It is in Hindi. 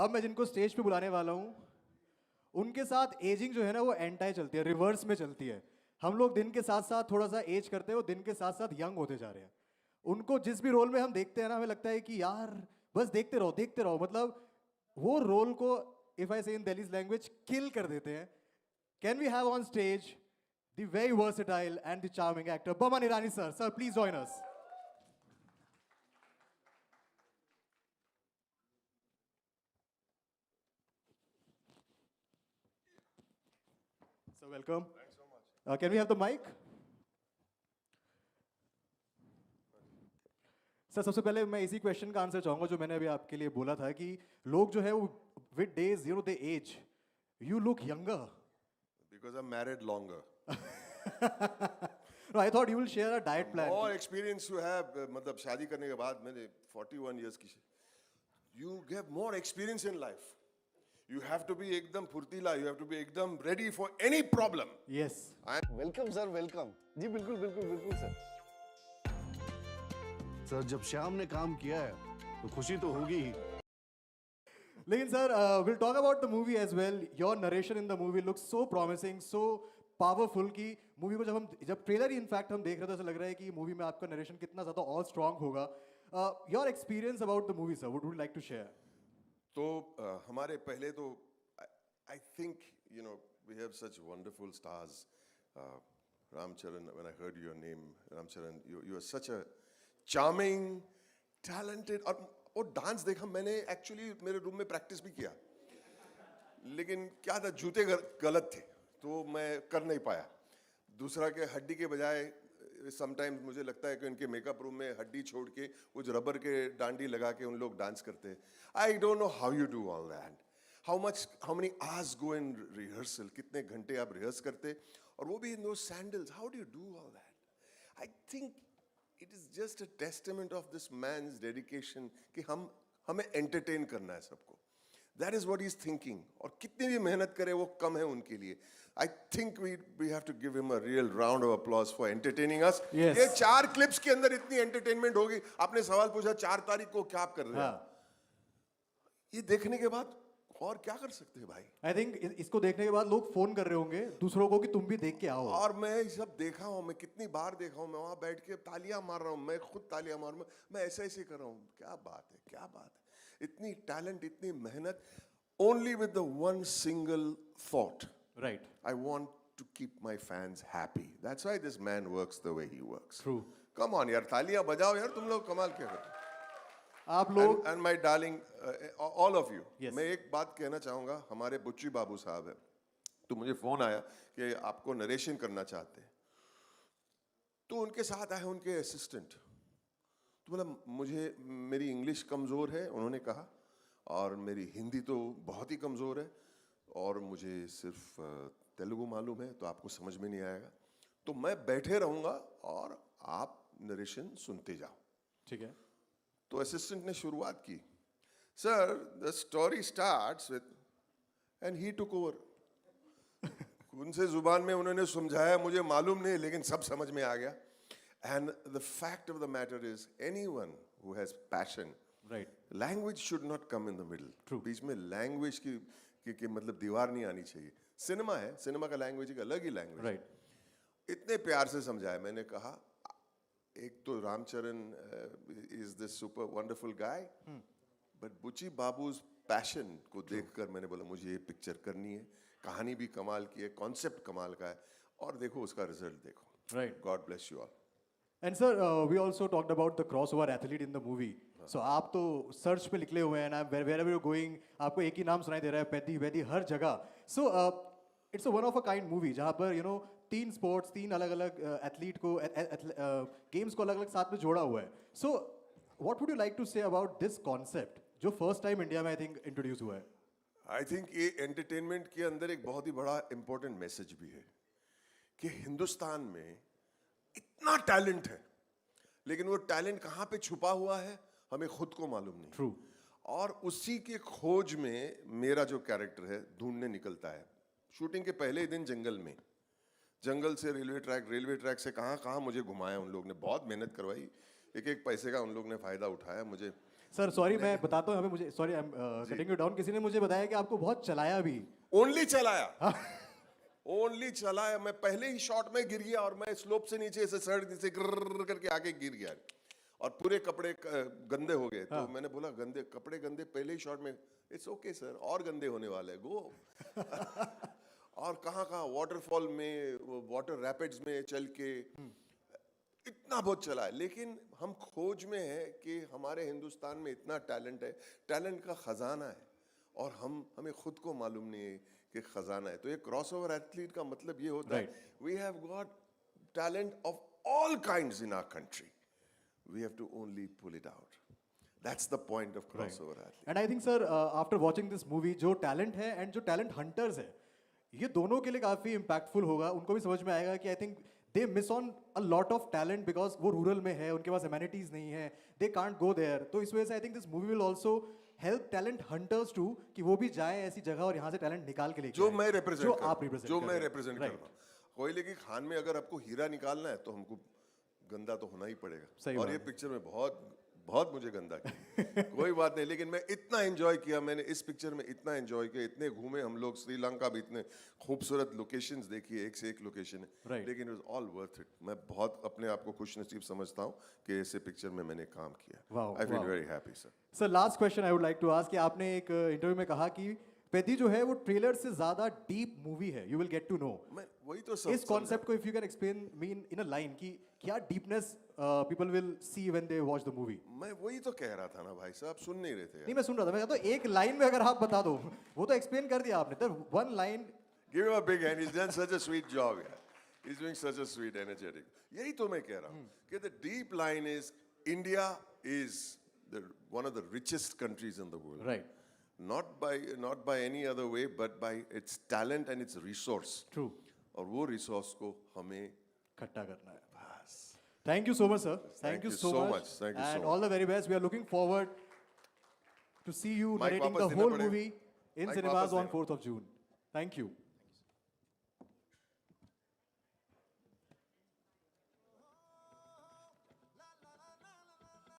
अब मैं जिनको स्टेज पे बुलाने वाला हूँ, उनके साथ एजिंग जो है ना वो एंटाई चलती है, रिवर्स में चलती है। हम लोग दिन के साथ साथ थोड़ा सा एज करते हैं, वो दिन के साथ साथ यंग होते जा रहे हैं। उनको जिस भी रोल में हम देखते हैं ना, हमें लगता है कि यार बस देखते रहो, मतलब वो रोल को, इफ आई से इन दिल्लीज लैंग्वेज, किल कर देते हैं। Can we have on stage the very versatile and the charming actor Boman Irani sir? Sir please join us. So welcome. Thanks so much. Can we have the mic? Sir सबसे पहले मैं इसी क्वेश्चन का आंसर चाहूंगा जो मैंने अभी आपके लिए बोला था कि लोग जो है वो with days you know they age, you look younger. Because I'm married longer. No, I thought you will share a diet plan. More experience you have, मतलब शादी करने के बाद मैंने 41 years की, you get more experience in life. You have to be एकदम फुर्तीला, you have to be एकदम ready for any problem. Yes. Welcome sir, welcome ji. बिल्कुल बिल्कुल बिल्कुल सर। सर जब श्याम ने काम किया है तो खुशी तो होगी ही। लेकिन sir will talk about the movie as well. Your narration in the movie looks so promising, so powerful कि मूवी को जब ट्रेलर ही इनफैक्ट हम देख रहे थे, ऐसा लग रहा है कि मूवी में आपका नरेशन कितना ज्यादा और स्ट्रांग होगा. Your experience about the movie sir, would you like to share? तो हमारे पहले तो I think you know we have such wonderful stars. Ramcharan, when I heard your name, Ramcharan, you are such a charming, talented. और वो डांस देखा मैंने, एक्चुअली मेरे रूम में प्रैक्टिस भी किया, लेकिन क्या था, जूते गलत थे तो मैं कर नहीं पाया. दूसरा के हड्डी के बजाय समटाइम्स मुझे लगता है कि उनके मेकअप रूम में हड्डी छोड़ के वो जो रबर के डांडी लगा के उन लोग डांस करते हैं. I don't know how you do all that. How many hours go in rehearsal, कितने घंटे आप रिहर्स करते, और वो भी इन दो sandals. How do you do all that? I think it is just a testament of this man's dedication कि हमें एंटरटेन करना है सबको. That is what he's thinking. और कितनी भी मेहनत करे वो कम है उनके लिए. I think we have to give him a real round of applause for entertaining us. Yes. ये 4 क्लिप्स के अंदर इतनी एंटरटेनमेंट होगी. आपने सवाल पूछा 4 तारीख को क्या आप कर रहे हैं. हाँ. ये देखने के बाद और क्या कर सकते हैं भाई. आई थिंक इसको देखने के बाद लोग फोन कर रहे होंगे दूसरों को कि तुम भी देख के आओ. और मैं ये सब देखा हूँ, मैं कितनी बार देखा हूँ, मैं वहां बैठ के तालियां मार रहा हूँ, मैं खुद तालियां मार रहा हूँ, मैं ऐसे कर रहा हूँ. क्या बात है, क्या बात है. इतनी टैलेंट, इतनी मेहनत, only with the one single thought. Right. I want to keep my fans happy. That's why this man works the way he works. True. Come on यार, तालियां बजाओ यार, तुम लोग कमाल क्या करते हो. आप लोग And my darling, all of you. Yes. मैं एक बात कहना चाहूँगा. हमारे बुच्ची बाबू साहब है, तो मुझे फोन आया कि आपको नरेशन करना चाहते हैं. तो उनके साथ आए उनके असिस्टेंट. तो बोला मुझे, मेरी इंग्लिश कमज़ोर है उन्होंने कहा, और मेरी हिंदी तो बहुत ही कमज़ोर है, और मुझे सिर्फ तेलुगु मालूम है, तो आपको समझ में नहीं आएगा. तो मैं बैठे रहूँगा और आप नरेशन सुनते जाओ. ठीक है. तो असिस्टेंट ने शुरुआत की. Sir the story starts with, and he took over. उनसे जुबान में उन्होंने समझाया, मुझे मालूम नहीं, लेकिन सब समझ में आ गया. And the fact of the matter is, anyone who has passion, Right. Language should not come in the middle. True. बीच में लैंग्वेज की मतलब दीवार नहीं आनी चाहिए. सिनेमा है, सिनेमा का लैंग्वेज एक अलग ही लैंग्वेज. Right. इतने प्यार से समझाया. मैंने कहा एक तो Ram Charan is this super wonderful guy, but Buchi Babu's passion को देखकर मैंने बोला मुझे ये पिक्चर करनी है. कहानी भी कमाल की है, कॉन्सेप्ट कमाल का है, और देखो उसका रिजल्ट देखो. Right. God bless you all. And sir we also talked about the cross over athlete in the movie. So आप तो सर्च पे निकले हुए हैं ना, वेयर एवर यू गोइंग आपको एक ही नाम सुनाई दे रहा है, पैदी वैदी हर जगह. So it's a one of a kind movie जहाँ पर यू नो 3 स्पोर्ट्स, 3 अलग अलग एथलीट को, गेम्स को अलग अलग साथ में जोड़ा हुआ है. So what would you like to say about this concept जो फर्स्ट टाइम इंडिया में आई थिंक इंट्रोड्यूस हुआ है? आई थिंक ये एंटरटेनमेंट के अंदर एक बहुत ही बड़ा इंपॉर्टेंट मैसेज भी है कि हिंदुस्तान में इतना टैलेंट है, लेकिन वो टैलेंट कहाँ पे छुपा हुआ है हमें खुद को मालूम नहीं. True. और उसी के खोज में मेरा जो कैरेक्टर है ढूंढने निकलता है. शूटिंग के पहले ही दिन जंगल में, जंगल से रेलवे ट्रैक से कहाँ कहाँ मुझे घुमाया उन लोग ने. बहुत मेहनत करवाई, एक एक पैसे का उन लोग ने फ़ायदा उठाया. मुझे सर सॉरी मैं बताता हूँ यहाँ पे मुझे sorry I am cutting you down किसी ने मुझे बताया कि आपको बहुत चलाया भी ओनली चलाया, ओनली चलाया। मैं पहले ही शॉट में गिर गया और मैं स्लोप से नीचे से सड़क नीचे गिर करके आगे गिर गया और पूरे कपड़े गंदे हो गए। तो मैंने बोला गंदे कपड़े गंदे पहले ही शॉट में, इट्स ओके सर, और गंदे होने वाले गो। और कहाँ कहाँ वाटरफॉल में, वाटर रैपिड्स में चल के इतना बहुत चला है। लेकिन हम खोज में है कि हमारे हिंदुस्तान में इतना टैलेंट है, टैलेंट का खजाना है और हमें खुद को मालूम नहीं है कि खजाना है। तो ये क्रॉसओवर एथलीट का मतलब ये होता है we have got talent of all kinds in our country, we have to only pull it out. That's the point of crossover athlete. And I think sir after watching this movie जो टैलेंट है एंड जो टैलेंट हंटर्स है ये दोनों के लिए काफी इम्पैक्टफुल होगा। उनको भी समझ में आएगा कि I think they miss on a lot of talent because वो रूरल में है, उनके पास एमेनिटीज नहीं है, दे कांट गो देयर। तो इस वजह से I think this movie will also help talent hunters too कि वो भी जाए ऐसी जगह और यहाँ से टैलेंट निकाल के लेके जो आए। मैं रिप्रेजेंट जो आप रिप्रेजेंट जो मैं रिप्रेजेंट कर रहा हूँ। कोयले की खान में अगर आपको हीरा निकालना है तो हमको गंदा तो होना ही पड़ेगा। और ये पिक्चर में बहुत बहुत मुझे गंदा किया। कोई बात नहीं, लेकिन मैं इतना एंजॉय किया, मैंने इस पिक्चर में इतना एंजॉय किया, इतने घूमे हम लोग, श्रीलंका भी इतने खूबसूरत लोकेशंस देखी, एक से एक लोकेशन है, लेकिन it was all worth it. मैं बहुत अपने आप को खुश नसीब समझता हूँ कि ऐसे पिक्चर में मैंने काम किया। I feel very happy sir. Sir last question I would like to ask कि आपने एक इंटरव्यू में कहा कि पेदी जो है वो ट्रेलर से ज्यादा डीप मूवी है, you will get to know. मैं वही तो इस कॉन्सेप्ट को if you can explain me in a line कि क्या deepness people will see when they watch the movie. मैं वही तो कह रहा था ना भाई साहब, सुन नहीं रहे थे। नहीं मैं सुन रहा था, मैं कहता हूं एक लाइन में अगर आप बता दो, वो तो एक्सप्लेन कर दिया आपने, तो one line. Give him a big hand. He's done such a sweet job. Yeah. He's doing such a sweet, energetic. यही तो मैं कह रहा हूँ कि the deep line is India is one of the richest countries in the world. Right. Not by any other way, but by its talent and its resource. True. और वो resource को हमें इकट्ठा करना है। Thank you so much, sir. Thank you so much. Thank you so And much. all the very best. We are looking forward to see you Mike narrating वापस the देना whole पड़ेगा। movie in Mike cinemas वापस on देना। 4th of June. Thank you.